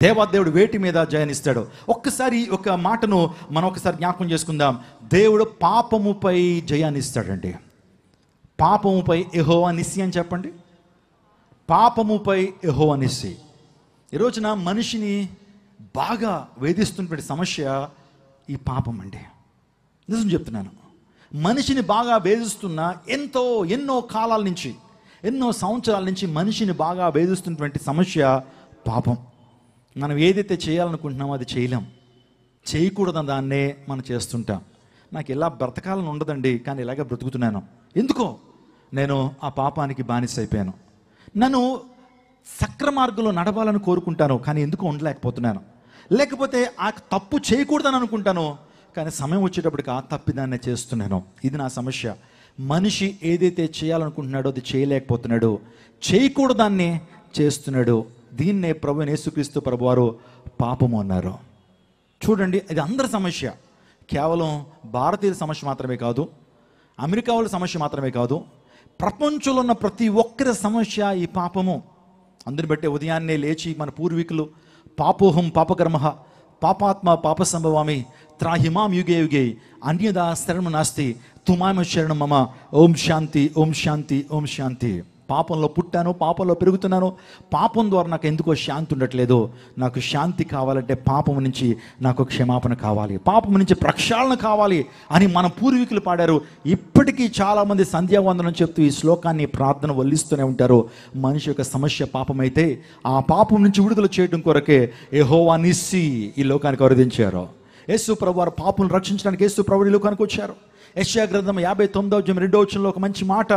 దేవాదేవుడు వేటి మీద జయాన్నిస్తాడు. ఒక్కసారి ఒక మాటను మనం ఒకసారి జ్ఞాపకం చేసుకుందాం. దేవుడు పాపముపై జయాన్నిస్తాడండి. పాపముపై యెహోవా నిస్సి అని చెప్పండి. పాపముపై యెహోవా నిస్సి. ఈ రోజున మనిషిని బాగా వేధిస్తున్నటువంటి సమస్య ఈ పాపం అండి. నిజం చెప్తున్నాను. మనిషిని బాగా వేధిస్తున్న ఎన్నో కాలాల నుంచి, ఎన్నో సంవత్సరాల నుంచి మనిషిని బాగా వేధిస్తున్నటువంటి సమస్య పాపం. మనం ఏదైతే చేయాలనుకుంటున్నామో అది చేయలేం. చేయకూడదని దాన్నే మనం చేస్తుంటాం. నాకు ఇలా బ్రతకాలని ఉండదండి, కానీ ఇలాగే బ్రతుకుతున్నాను. ఎందుకో నేను ఆ పాపానికి బానిస అయిపోయాను. నన్ను సక్రమార్గంలో నడవాలని కోరుకుంటాను, కానీ ఎందుకు ఉండలేకపోతున్నాను. లేకపోతే ఆ తప్పు చేయకూడదని అనుకుంటాను, కానీ సమయం వచ్చేటప్పటికి ఆ తప్పిదాన్నే చేస్తున్నాను. ఇది నా సమస్య. మనిషి ఏదైతే చేయాలనుకుంటున్నాడో అది చేయలేకపోతున్నాడు, చేయకూడదాన్ని చేస్తున్నాడు. దీన్నే ప్రభు యేసుక్రీస్తు ప్రభువారు పాపము అన్నారు. చూడండి, ఇది అందరి సమస్య. కేవలం భారతీయుల సమస్య మాత్రమే కాదు, అమెరికా వాళ్ళ సమస్య మాత్రమే కాదు, ప్రపంచంలో ఉన్న ప్రతి ఒక్కరి సమస్య ఈ పాపము. అందుని బట్టే ఉదయాన్నే లేచి మన పూర్వీకులు పాపోహం పాపకర్మః పాపాత్మ పాప సంభవామి త్రాహిమాం యుగే యుగే అన్యదా శరణం నాస్తి తుమామ శరణం మమ ఓం శాంతి ఓం శాంతి ఓం శాంతి. పాపంలో పుట్టాను, పాపంలో పెరుగుతున్నాను, పాపం ద్వారా నాకు ఎందుకో శాంతి ఉండట్లేదు. నాకు శాంతి కావాలంటే పాపం నుంచి నాకు క్షమాపణ కావాలి, పాపం నుంచి ప్రక్షాళన కావాలి అని మన పూర్వీకులు పాడారు. ఇప్పటికీ చాలామంది సంధ్యావందనం చెప్తూ ఈ శ్లోకాన్ని ప్రార్థన వల్లిస్తూనే ఉంటారు. మనిషి యొక్క సమస్య పాపమైతే ఆ పాపం నుంచి విడుదల చేయడం కొరకే యెహోవా నిస్సి ఈ లోకానికి అవతరించారు. యేసు ప్రభువారు పాపను రక్షించడానికి యేసు ప్రభువు ఈ లోకానికి వచ్చారు. యెషయా గ్రంథం 59:2 ఒక మంచి మాట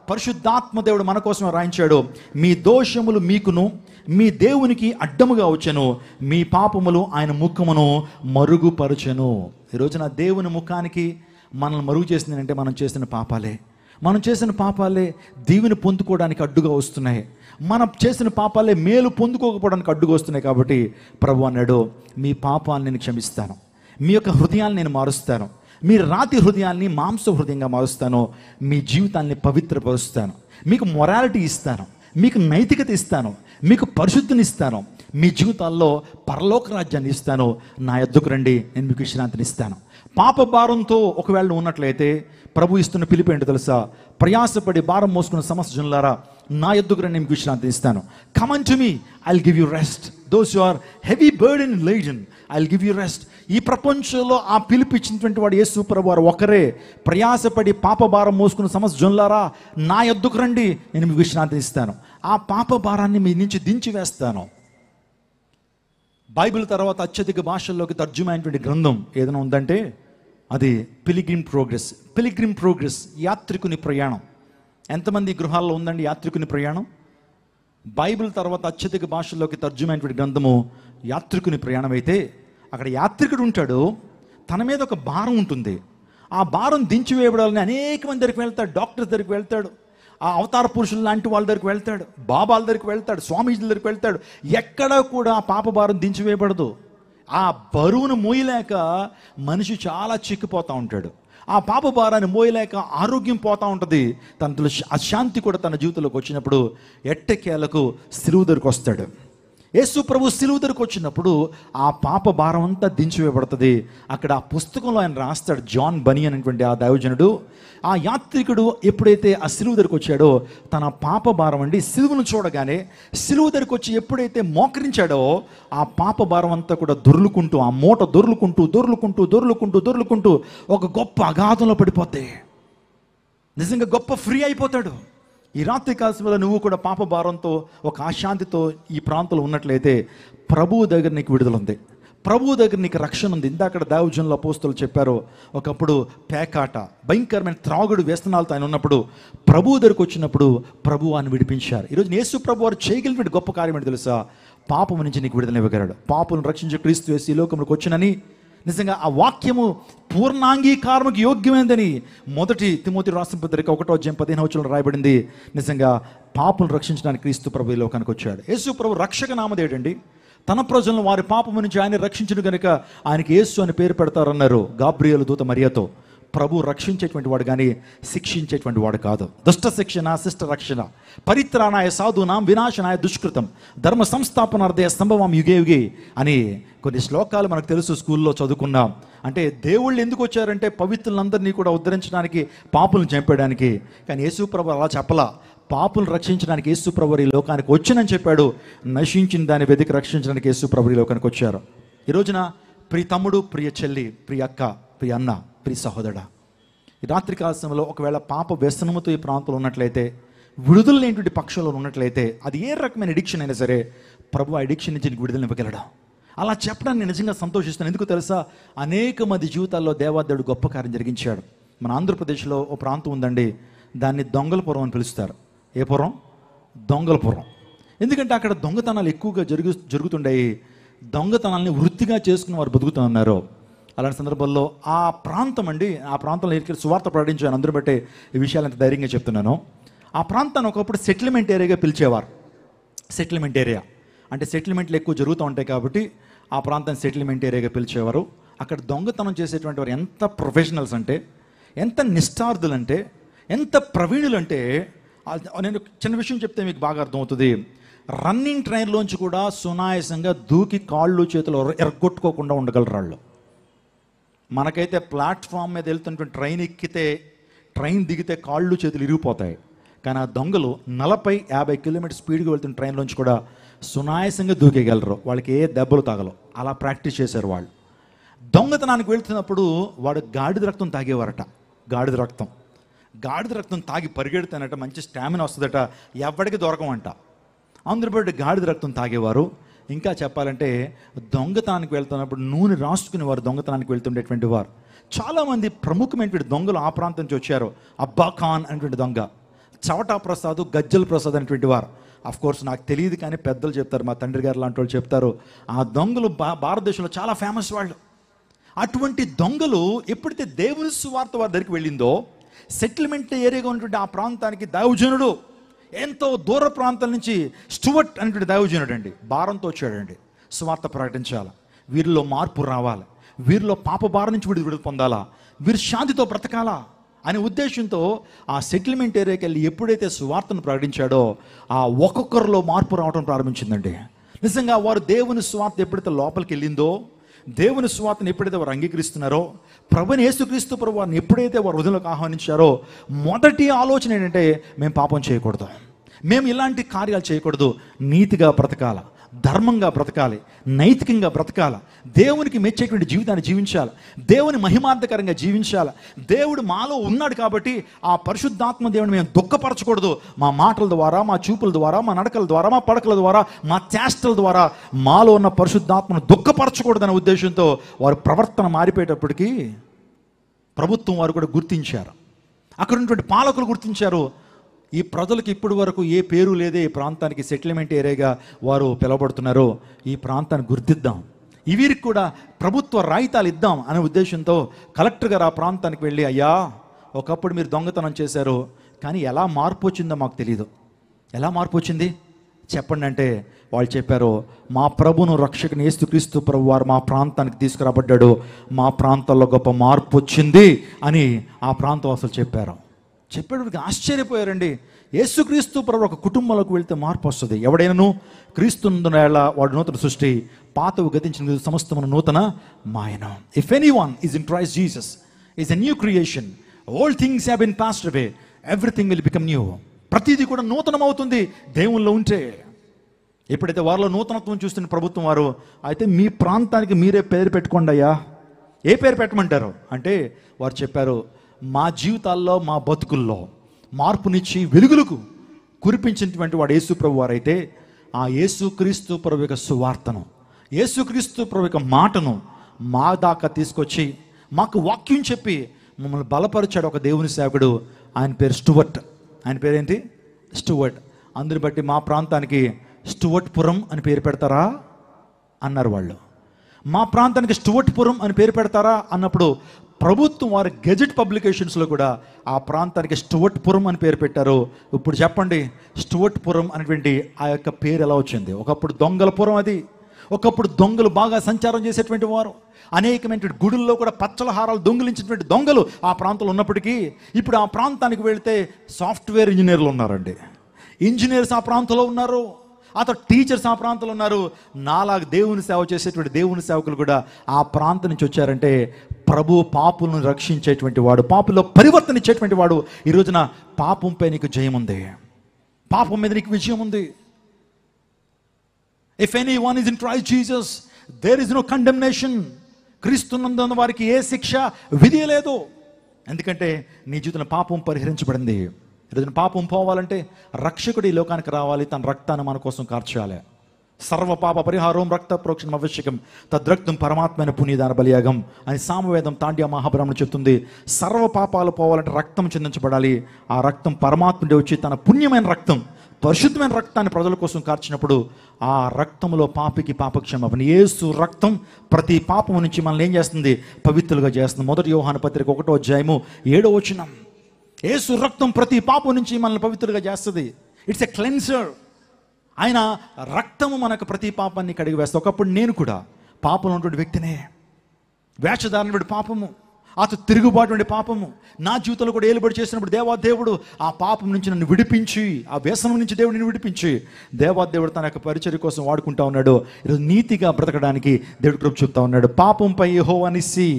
పరిశుద్ధాత్మ దేవుడు మన కోసం రాయించాడు. మీ దోషములు మీకును మీ దేవునికి అడ్డముగా వచ్చెను, మీ పాపములు ఆయన ముఖమును మరుగుపరచెను. ఈరోజున దేవుని ముఖానికి మనల్ని మరుగు చేసిందంటే మనం చేసిన పాపాలే. మనం చేసిన పాపాలే దీవెని పొందుకోవడానికి అడ్డుగా వస్తున్నాయి. మనం చేసిన పాపాలే మేలు పొందుకోకపోవడానికి అడ్డుగా వస్తున్నాయి. కాబట్టి ప్రభు అన్నాడు, మీ పాపాలను నేను క్షమిస్తాను, మీ యొక్క హృదయాన్ని నేను మారుస్తాను, మీ రాతి హృదయాన్ని మాంస హృదయంగా మారుస్తాను, మీ జీవితాన్ని పవిత్రపరుస్తాను, మీకు మొరాలిటీ ఇస్తాను, మీకు నైతికత ఇస్తాను, మీకు పరిశుద్ధిని ఇస్తాను, మీ జీవితాల్లో పరలోక రాజ్యాన్ని ఇస్తాను. నా యొద్దకు రండి, నేను మీకు విశ్రాంతిని ఇస్తాను. పాప భారంతో ఒకవేళ ఉన్నట్లయితే ప్రభు ఇస్తున్న పిలుపు ఏంటో తెలుసా? ప్రయాసపడి భారం మోసుకున్న సమస్త జనులారా నా యొద్దకు రండి, నేను మీకు విశ్రాంతి ఇస్తాను. Come unto me, I will give you rest. Those you are heavy burden laden, I will give you rest. ఈ ప్రపంచంలో ఆ పిలుపు ఇచ్చినటువంటి వాడు యేసు ప్రభువారు ఒకరే. ప్రయాసపడి పాప భారం మోసుకున్న సమస్త జనులారా నా యొద్దకు రండి, నేను మీకు విశ్రాంతి ఇస్తాను. ఆ పాప భారాన్ని మీ నుంచి దించి వేస్తాను. బైబిల్ తర్వాత అత్యధిక భాషల్లోకి తర్జుమైనటువంటి గ్రంథం ఏదైనా ఉందంటే అది పిలిగ్రిమ్ ప్రోగ్రెస్. పిలిగ్రిమ్ ప్రోగ్రెస్, యాత్రికుని ప్రయాణం. ఎంతమంది గృహాల్లో ఉందండి యాత్రికుని ప్రయాణం? బైబిల్ తర్వాత అత్యధిక భాషల్లోకి తర్జుమైనటువంటి గ్రంథము యాత్రికుని ప్రయాణం అయితే అక్కడ యాత్రికుడు ఉంటాడు, తన మీద ఒక భారం ఉంటుంది. ఆ భారం దించివేయబడాలని అనేక మంది దగ్గరికి వెళ్తాడు, డాక్టర్స్ దగ్గరికి వెళ్తాడు, ఆ అవతార పురుషులు లాంటి వాళ్ళ దగ్గరికి వెళ్తాడు, బాబాల దగ్గరికి వెళ్తాడు, స్వామీజీల దగ్గరికి వెళ్తాడు. ఎక్కడా కూడా ఆ పాప భారం దించివేయబడదు. ఆ బరువును మోయలేక మనిషి చాలా చిక్కిపోతూ ఉంటాడు. ఆ పాప భారాన్ని మోయలేక ఆరోగ్యం పోతూ ఉంటుంది. తనలో అశాంతి కూడా తన జీవితంలోకి వచ్చినప్పుడు ఎట్టకేలకు సిలువ దగ్గరికి వస్తాడు. యేసు ప్రభు సిలువ దగ్గరికి వచ్చినప్పుడు ఆ పాప భారం అంతా దించివేయబడుతుంది. అక్కడ ఆ పుస్తకంలో ఆయన రాస్తాడు, జాన్ బనీ అనేటువంటి ఆ దైవజనుడు. ఆ యాత్రికుడు ఎప్పుడైతే ఆ సిలువ దగ్గరికి వచ్చాడో తన పాప భారం అండి సిలువను చూడగానే సిలువ దగ్గరికి వచ్చి ఎప్పుడైతే మోకరించాడో ఆ పాప భారం అంతా కూడా దొర్లుకుంటూ, ఆ మూట దొర్లుకుంటూ దొర్లుకుంటూ దొర్లుకుంటూ దొర్లుకుంటూ ఒక గొప్ప అగాధంలో పడిపోతే నిజంగా గొప్ప ఫ్రీ అయిపోతాడు. ఈ రాత్రి కాలంలో నువ్వు కూడా పాప భారంతో ఒక అశాంతితో ఈ ప్రాంతంలో ఉన్నట్లయితే ప్రభువు దగ్గర నీకు విడుదల ఉంది, ప్రభువు దగ్గర నీకు రక్షణ ఉంది. ఇందాక దైవజనుల అపోస్తలులు చెప్పారు, ఒకప్పుడు పేకాట, భయంకరమైన త్రాగుడు వ్యసనాలతో ఆయన ఉన్నప్పుడు ప్రభువు దగ్గరకు వచ్చినప్పుడు ప్రభువు ఆయన విడిపించారు. ఈరోజు యేసు ప్రభు వారు చేయగలిగిన గొప్ప కార్యం ఏంటి తెలుసా? పాపం నుంచి నీకు విడుదల ఇవ్వగలడు. పాపను రక్షించే క్రీస్తు యేసు ఈ లోకంలోకి వచ్చినని నిజంగా ఆ వాక్యము పూర్ణాంగీకారముకి యోగ్యమైందని 1 తిమోతి రాసిన పత్రిక 1:15 రాయబడింది. నిజంగా పాపను రక్షించడానికి క్రీస్తు ప్రభు ఈ లోకానికి వచ్చాడు. యేసు ప్రభు రక్షక నామదేడండి. తన ప్రజలను వారి పాపము నుంచి ఆయన రక్షించిన కనుక ఆయనకి యేసు అని పేరు పెడతారన్నారు గాబ్రియేలు దూత మరియతో. ప్రభు రక్షించేటువంటి వాడు కానీ శిక్షించేటువంటి వాడు కాదు. దుష్ట శిక్షణ శిష్ట రక్షణ, పరిత్రాణాయ సాధూనాం వినాశనాయ దుష్కృతం, ధర్మ సంస్థాపనార్థే సంభవం యుగే యుగే అని కొన్ని శ్లోకాలు మనకు తెలుసు, స్కూల్లో చదువుకున్నాం. అంటే దేవుళ్ళు ఎందుకు వచ్చారంటే పవిత్రులందరినీ కూడా ఉద్ధరించడానికి, పాపులను చంపేయడానికి. కానీ యేసుప్రభు అలా చెప్పలా. పాపులను రక్షించడానికి యేసుప్రభు ఈ లోకానికి వచ్చినని చెప్పాడు. నశించిన దాన్ని వెతికి రక్షించడానికి యేసుప్రభు ఈ లోకానికి వచ్చారు. ఈ రోజున ప్రియ తమ్ముడు, ప్రియ చెల్లి, ప్రియ అక్క, ప్రియ అన్న, ప్రియ సహోదరుడా, ఈ రాత్రికాల సమయంలో ఒకవేళ పాప వ్యసనముతో ఈ ప్రాంతంలో ఉన్నట్లయితే, విడుదల లేనిటువంటి పక్షంలో ఉన్నట్లయితే, అది ఏ రకమైన ఎడిక్షన్ అయినా సరే ప్రభు ఆ ఎడిక్షన్ నుంచి నీకు విడుదల ఇవ్వగలడు. అలా చెప్పడానికి నేను నిజంగా సంతోషిస్తాను. ఎందుకు తెలుసా? అనేక మంది జీవితాల్లో దేవాదేవుడు గొప్ప కార్యం జరిగించాడు. మన ఆంధ్రప్రదేశ్లో ఓ ప్రాంతం ఉందండి, దాన్ని దొంగలపురం అని పిలుస్తారు. ఏ పురం? దొంగలపురం. ఎందుకంటే అక్కడ దొంగతనాలు ఎక్కువగా జరుగుతుంటాయి. దొంగతనాలని వృత్తిగా చేసుకుని వారు బతుకుతున్నారు. అలాంటి సందర్భాల్లో ఆ ప్రాంతం అండి, ఆ ప్రాంతంలో సువార్త ప్రకటించాను, అందరూ బట్టే ఈ విషయాలు ఎంత ధైర్యంగా చెప్తున్నాను. ఆ ప్రాంతాన్ని ఒకప్పుడు సెటిల్మెంట్ ఏరియాగా పిలిచేవారు. సెటిల్మెంట్ ఏరియా అంటే సెటిల్మెంట్లు ఎక్కువ జరుగుతూ ఉంటాయి కాబట్టి ఆ ప్రాంతాన్ని సెటిల్మెంట్ ఏరియాగా పిలిచేవారు. అక్కడ దొంగతనం చేసేటువంటి వారు ఎంత ప్రొఫెషనల్స్ అంటే, ఎంత నిష్ఠార్థులు అంటే, ఎంత ప్రవీణులు అంటే, నేను చిన్న విషయం చెప్తే మీకు బాగా అర్థమవుతుంది. రన్నింగ్ ట్రైన్లోంచి కూడా సునాయాసంగా దూకి కాళ్ళు చేతులు ఎరగొట్టుకోకుండా ఉండగలరు వాళ్ళు. మనకైతే ప్లాట్ఫామ్ మీద వెళ్తున్నటువంటి ట్రైన్ ఎక్కితే, ట్రైన్ దిగితే కాళ్ళు చేతులు ఇరిగిపోతాయి. కానీ ఆ దొంగలు 40-50 కిలోమీటర్ స్పీడ్గా వెళ్తున్న ట్రైన్లోంచి కూడా సునాయాసంగా దూకేయగలరు. వాళ్ళకి ఏ దెబ్బలు తగలవు. అలా ప్రాక్టీస్ చేశారు వాళ్ళు. దొంగతనానికి వెళ్తున్నప్పుడు వాడు గాడిద రక్తం తాగేవారట. గాడిద రక్తం తాగి పరిగెడితేనట మంచి స్టామినా వస్తుందట, ఎవడికి దొరకమంట. అందరూ బట్టి గాడిద రక్తం తాగేవారు. ఇంకా చెప్పాలంటే దొంగతనానికి వెళ్తున్నప్పుడు నూనె రాసుకుని వారు దొంగతనానికి వెళ్తుండేటువంటి వారు. చాలామంది ప్రముఖమైనటువంటి దొంగలు ఆ ప్రాంతం నుంచి వచ్చారు. అబ్బా ఖాన్ అనేటువంటి దొంగ, చవటా ప్రసాద్, గజ్జల్ ప్రసాద్ అనేటువంటి వారు. కోర్స్ నాకు తెలియదు కానీ పెద్దలు చెప్తారు, మా తండ్రి గారు లాంటి వాళ్ళు చెప్తారు. ఆ దొంగలు భారతదేశంలో చాలా ఫేమస్ వాళ్ళు. అటువంటి దొంగలు ఎప్పుడైతే దేవుని సువార్త వారి దగ్గరికి వెళ్ళిందో, సెటిల్మెంట్ ఏరియాగా ఉన్నటువంటి ఆ ప్రాంతానికి దైవజనుడు ఎంతో దూర ప్రాంతాల నుంచి స్టూవర్ట్ అనేటువంటి దైవజనుడు అండి భారంతో వచ్చాడండి. సువార్త ప్రకటించాలి, వీరిలో మార్పు రావాలి, వీరిలో పాప భారం నుంచి విడుదల పొందాలా, వీరు శాంతితో బ్రతకాలా అనే ఉద్దేశంతో ఆ సెటిల్మెంట్ ఏరియాకి వెళ్ళి ఎప్పుడైతే సువార్తను ప్రకటించాడో ఆ ఒక్కొక్కరిలో మార్పు రావడం ప్రారంభించిందండి. నిజంగా వారు దేవుని సువార్త ఎప్పుడైతే లోపలికి వెళ్ళిందో, దేవుని సువార్తను ఎప్పుడైతే వారు అంగీకరిస్తున్నారో, ప్రభుని యేసుక్రీస్తు ప్రభు వారిని ఎప్పుడైతే వారు హృదయంలోకి ఆహ్వానించారో, మొదటి ఆలోచన ఏంటంటే మేము పాపం చేయకూడదు, మేము ఇలాంటి కార్యాలు చేయకూడదు, నీతిగా బ్రతకాల, ధర్మంగా బ్రతకాలి, నైతికంగా బ్రతకాలి, దేవునికి మెచ్చేటువంటి జీవితాన్ని జీవించాలి, దేవుని మహిమార్థకరంగా జీవించాలి. దేవుడు మాలో ఉన్నాడు కాబట్టి ఆ పరిశుద్ధాత్మ దేవుని మేము దుఃఖపరచకూడదు. మా మాటల ద్వారా, మా చూపుల ద్వారా, మా నడకల ద్వారా, మా పడకల ద్వారా, మా చేష్టల ద్వారా మాలో ఉన్న పరిశుద్ధాత్మను దుఃఖపరచకూడదనే ఉద్దేశంతో వారు ప్రవర్తన మారిపోయేటప్పటికీ ప్రభుత్వం వారు కూడా గుర్తించారు. అక్కడ ఉన్నటువంటి పాలకులు గుర్తించారు, ఈ ప్రజలకు ఇప్పటి వరకు ఏ పేరు లేదే, ఈ ప్రాంతానికి సెటిల్మెంట్ ఏరియాగా వారు పిలువబడుతున్నారు, ఈ ప్రాంతాన్ని గుర్తిద్దాం, వీరికి కూడా ప్రభుత్వ రాయితాలు ఇద్దాం అనే ఉద్దేశంతో కలెక్టర్ గారు ఆ ప్రాంతానికి వెళ్ళి, అయ్యా ఒకప్పుడు మీరు దొంగతనం చేశారు కానీ ఎలా మార్పు వచ్చిందో మాకు తెలియదు, ఎలా మార్పు వచ్చింది చెప్పండి అంటే వాళ్ళు చెప్పారు, మా ప్రభును రక్షకుని యేసుక్రీస్తు ప్రభు వారు మా ప్రాంతానికి తీసుకురాబడ్డాడు, మా ప్రాంతాల్లో గొప్ప మార్పు వచ్చింది అని ఆ ప్రాంతవాసులు చెప్పారు. చెప్పేటప్పటికి ఆశ్చర్యపోయారండి. యేసుక్రీస్తు ప్రభు ఒక కుటుంబంలోకి వెళ్తే మార్పు వస్తుంది. ఎవడైనాను క్రీస్తునందున వాడు నూతన సృష్టి, పాతవు గతించిన సమస్తమును నూతన మాయన. If anyone is in Christ Jesus is a new creation, all things have been passed away, everything will become new. ప్రతిదీ కూడా నూతనం అవుతుంది దేవుల్లో ఉంటే. ఎప్పుడైతే వారిలో నూతనత్వం చూస్తున్న ప్రభుత్వం వారు, అయితే మీ ప్రాంతానికి మీరే పేరు పెట్టుకోండి అయ్యా. ఏ పేరు పెట్టమంటారు అంటే వారు చెప్పారు, మా జీవితాల్లో, మా బతుకుల్లో మార్పునిచ్చి వెలుగులకు కురిపించినటువంటి వాడు యేసు ప్రభు వారైతే, ఆ యేసుక్రీస్తు ప్రభు యొక్క సువార్తను, యేసుక్రీస్తు ప్రభు యొక్క మాటను మా దాకా తీసుకొచ్చి మాకు వాక్యం చెప్పి మమ్మల్ని బలపరిచాడు ఒక దేవుని సేవకుడు. ఆయన పేరు స్టూవర్ట్. ఆయన పేరేంటి? స్టూవర్ట్. అందుని బట్టి మా ప్రాంతానికి స్టూవర్ట్పురం అని పేరు పెడతారా అన్నారు వాళ్ళు. మా ప్రాంతానికి స్టూవర్ట్పురం అని పేరు పెడతారా అన్నప్పుడు ప్రభుత్వం వారి గెజెట్ పబ్లికేషన్స్లో కూడా ఆ ప్రాంతానికి స్టూవర్ట్పురం అని పేరు పెట్టారు. ఇప్పుడు చెప్పండి, స్టూవర్ట్పురం అనేటువంటి ఆ యొక్క పేరు ఎలా వచ్చింది? ఒకప్పుడు దొంగలపురం, అది ఒకప్పుడు దొంగలు బాగా సంచారం చేసేటువంటి వారు, అనేకమైనటువంటి గుడుల్లో కూడా పచ్చల హారాలు దొంగిలించినటువంటి దొంగలు ఆ ప్రాంతంలో ఉన్నప్పటికీ ఇప్పుడు ఆ ప్రాంతానికి వెళితే సాఫ్ట్వేర్ ఇంజనీర్లు ఉన్నారండి, ఇంజనీర్స్ ఆ ప్రాంతంలో ఉన్నారు, టీచర్స్ ఆ ప్రాంతంలో ఉన్నారు. నాలాగా దేవుని సేవ చేసేటువంటి దేవుని సేవకులు కూడా ఆ ప్రాంతం నుంచి వచ్చారంటే ప్రభు పాపులను రక్షించేటువంటి వాడు, పాపుల్లో పరివర్తన ఇచ్చేటువంటి వాడు. ఈ రోజున పాపంపై నీకు జయం ఉంది, పాపం మీద నీకు విజయం ఉంది. If anyone is in Christ Jesus there is no condemnation. క్రీస్తునందున్న వారికి ఏ శిక్ష విధి లేదు, ఎందుకంటే నీ జీవితంలో పాపం పరిహరించబడింది. ఈరోజున పాపం పోవాలంటే రక్షకుడు ఈ లోకానికి రావాలి, తన రక్తాన్ని మన కోసం కార్చాలి. సర్వ పాప పరిహారం రక్త ప్రోక్షణం ఆవశ్యకం, తద్రక్తం పరమాత్మైన పునీదాన బలియాగం అని సామవేదం తాండ్య మహాబ్రాహ్మణం చెప్తుంది. సర్వ పాపాలు పోవాలంటే రక్తం చిందించబడాలి. ఆ రక్తం పరమాత్ముడే వచ్చి తన పుణ్యమైన రక్తం, పరిశుద్ధమైన రక్తాన్ని ప్రజల కోసం కార్చినప్పుడు ఆ రక్తంలో పాపికి పాపక్షమాపణ. యేసు రక్తం ప్రతి పాపము నుంచి మనల్ని ఏం చేస్తుంది? పవిత్రులుగా చేస్తుంది. 1 యోహాను పత్రిక 1వ అధ్యాయము 7వ వచనం. యేసు రక్తం ప్రతి పాపం నుంచి మనల్ని పవిత్రులుగా చేస్తుంది. It's a cleanser. ఆయన రక్తము మనకు ప్రతి పాపాన్ని కడిగి వేస్తుంది. ఒకప్పుడు నేను కూడా పాపంలో ఉన్నటువంటి వ్యక్తినే, వేషధారణ పాపము, తిరుగుబాటు పాపము నా జీవితంలో కూడా ఏలుబడి చేసినప్పుడు దేవాదేవుడు ఆ పాపం నుంచి నన్ను విడిపించి, ఆ వ్యసనం నుంచి దేవుడు నిన్ను విడిపించి దేవాదేవుడు తన యొక్క పరిచర్య కోసం వాడుకుంటా ఉన్నాడు. ఈరోజు నీతిగా బ్రతకడానికి దేవుడు కృప చూపుతా ఉన్నాడు. పాపంపై యెహోవా నిస్సి.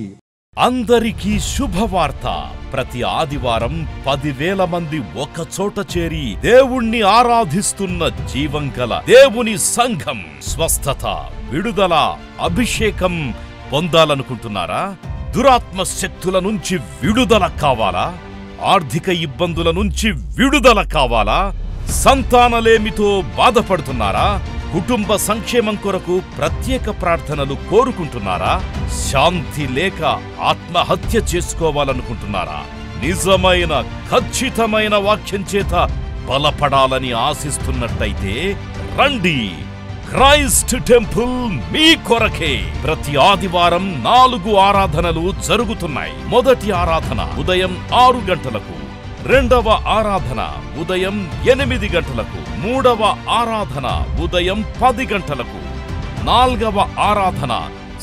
అందరికీ శుభవార్త. ప్రతి ఆదివారం 10,000 మంది ఒక చోట చేరి దేవుణ్ణి ఆరాధిస్తున్న జీవం గల దేవుని సంఘం. స్వస్థత, విడుదల, అభిషేకం పొందాలనుకుంటున్నారా? దురాత్మ శక్తుల నుంచి విడుదల కావాలా? ఆర్థిక ఇబ్బందుల నుంచి విడుదల కావాలా? సంతానలేమితో బాధపడుతున్నారా? కుటుంబ సంక్షేమం కొరకు ప్రత్యేక ప్రార్థనలు కోరుకుంటున్నారా? శాంతి లేక ఆత్మహత్య చేసుకోవాలనుకుంటున్నారా? నిజమైన ఖచ్చితమైన వాక్యం చేత బలపడాలని ఆశిస్తున్నట్టయితే రండి. క్రైస్ట్ టెంపుల్ మీ కొరకే. ప్రతి ఆదివారం 4 ఆరాధనలు జరుగుతున్నాయి. మొదటి ఆరాధన ఉదయం 6 గంటలకు, రెండవ ఆరాధన ఉదయం 8 గంటలకు, మూడవ ఆరాధన ఉదయం 10 గంటలకు, నాల్గవ ఆరాధన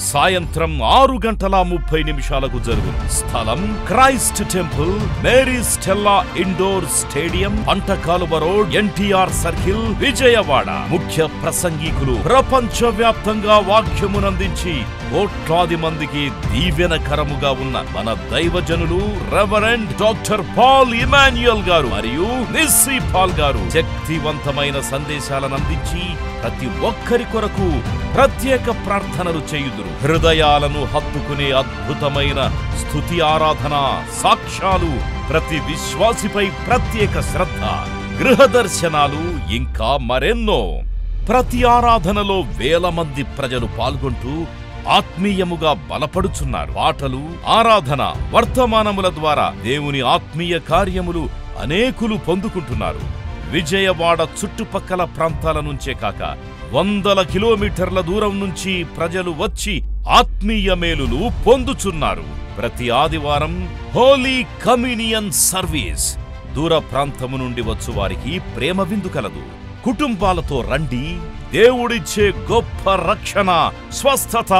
సాయంత్రం 6:30 జరుగును. స్థలం Christ temple, Mary Stella indoor stadium, Pantakaluva road, NTR circle, Vijayawada. ముఖ్య ప్రసంగికులు ప్రపంచవ్యాప్తంగా వాక్యమునందించి కోట్లాది మందికి దీవెనకరముగా ఉన్న మన దైవజనులు రెవరెండ్ డాక్టర్ పాల్ ఇమాన్యుయల్ గారు మరియు నిస్సీ పాల్ గారు శక్తివంతమైన సందేశాలను అందించి ప్రతి ఒక్కరి కొరకు ప్రత్యేక ప్రార్థనలు చేయుదురు. హృదయాలను హత్తుకునే అద్భుతమైన స్తుతి ఆరాధన సాక్ష్యాలు, ప్రతి విశ్వాసిపై ప్రత్యేక శ్రద్ధ, గృహ దర్శనాలు, ఇంకా మరెన్నో. ప్రతి ఆరాధనలో 1000 మంది ప్రజలు పాల్గొంటూ ఆత్మీయముగా బలపడుచున్నారు. పాటలు, ఆరాధన, వర్తమానముల ద్వారా దేవుని ఆత్మీయ కార్యములు అనేకులు పొందుకుంటున్నారు. విజయవాడ చుట్టుపక్కల ప్రాంతాల నుంచే కాక 100 కిలోమీటర్ల దూరం నుంచి ప్రజలు వచ్చి ఆత్మీయ మేలులు పొందుచున్నారు. ప్రతి ఆదివారం హోలీ కమ్యూనియన్ సర్వీస్. దూర ప్రాంతము నుండి వచ్చు వారికి ప్రేమ విందు కలదు. కుటుంబాలతో రండి. దేవుడిచ్చే గొప్ప రక్షణ, స్వస్థత,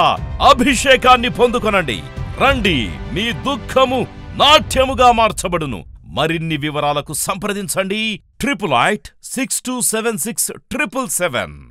అభిషేకాన్ని పొందుకొనండి. రండి, మీ దుఃఖము నాట్యముగా మార్చబడును. మరిన్ని వివరాలకు సంప్రదించండి 88 6276 777.